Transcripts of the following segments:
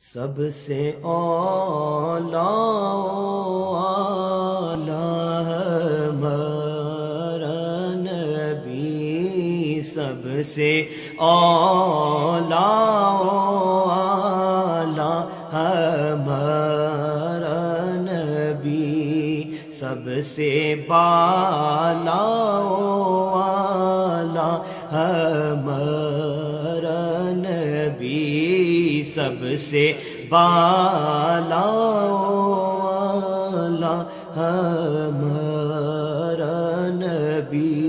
سب سے اولا ہمارا نبی، سب سے اولا ہمارا نبی، سب سے بالا والا ہمارا نبی، سب سے بالا والا ہمارا نبی،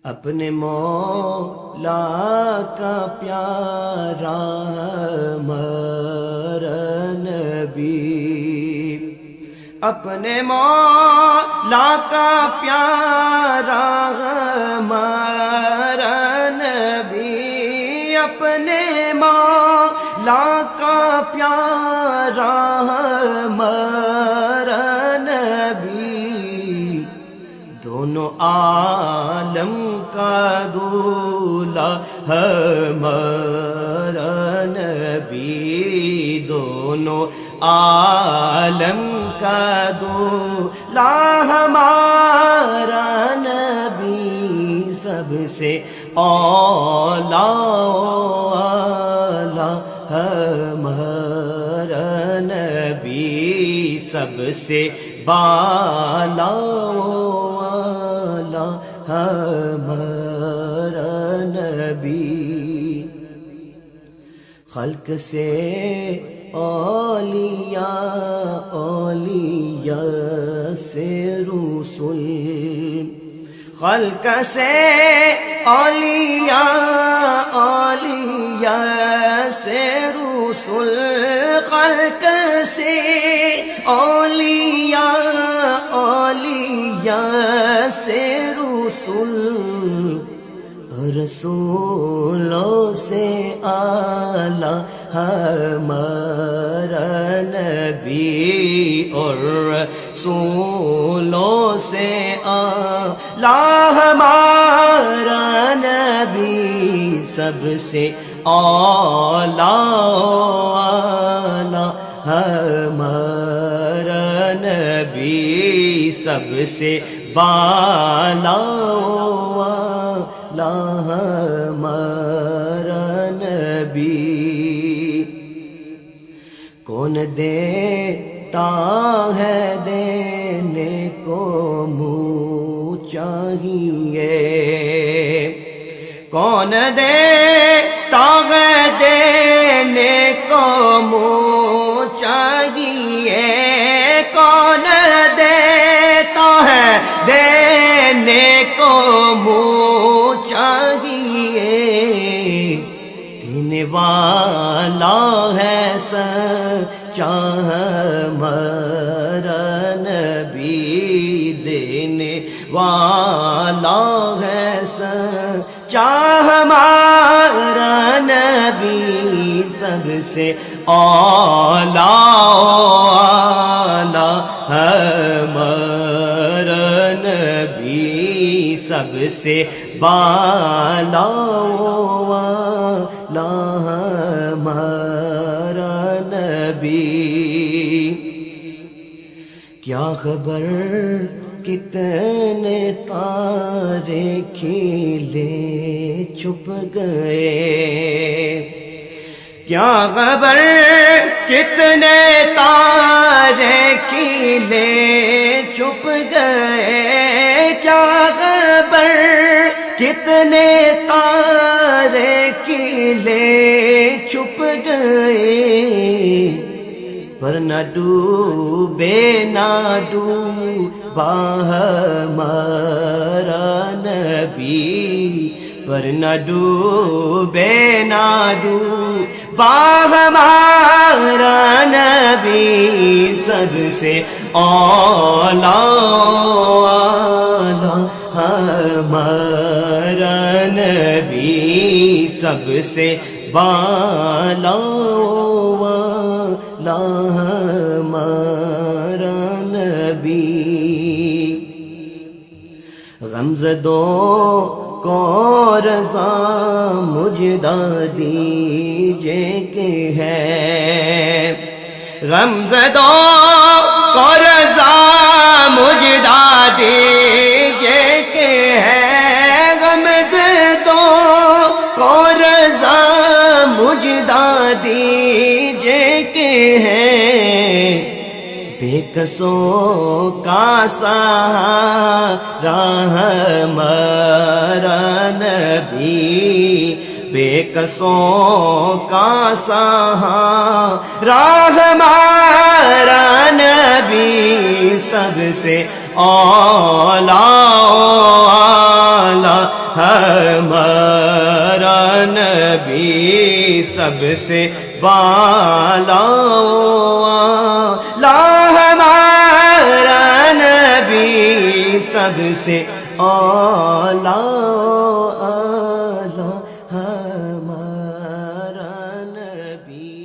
اپنے مولا کا پیارا ہمارا نبی، اپنے مولا کا پیارا ہمارا نبی، اپنے مولا کا پیارا ہمارا نبی، دونوں عالم کا دولا ہمارا نبی، دونوں عالم کا دولا ہمارا نبی، سب سے اولا ہمارا نبی، سب سے بالا والا ہمارا نبی، خلق سے اولیاء، اولیاء سے رسول، خلق سے اولیاء، اولیاء سے رسول، خلق سے اولیاء، اولیاء سے رسول، رسولوں سے اعلیٰ ہمارا نبی، اور رسولوں سے اعلیٰ ہمارا نبی، سب سے اولا ہمارا نبی، سب سے بالا والا ہمارا نبی، کون دیتا ہے دینے کو منہ چاہیے، کون دیتا ہے دینے کو منہ چاہیے، کون دیتا ہے دینے کو منہ چاہیے، دینے والا ہے سچا ہمارا نبی، دینے والا ہے سچا ہمارا نبی، سب سے اولا ہمارا نبی، سب سے بالا والا ہمارا نبی، کیا خبر کتنے تارے کھلے چھپ گئے، کیا خبر کتنے تارے کھلے چھپ گئے، کیا خبر کتنے تارے کھلے چھپ گئے، پر نہ ڈوبے نہ ڈوبا ہمارا نبی، پر نہ ڈوبے نہ ڈوبا ہمارا نبی، سب سے اولا ہمارا نبی، سب سے بالا والا ہمارا نبی، غمزدوں کو رضا مجدہ دیجئے کہ ہے غمزدوں کو رضا مجدہ دیجئے کہ ہے غمزدوں کو رضا مجدہ دیجئے کہ ہے بے کسوں کا سہارا ہمارا نبی بے کسوں کا سہارا ہمارا نبی سب سے اولا ہمارا نبی سب سے بالا ہمارا نبی سب سے اولا ہمارا نبی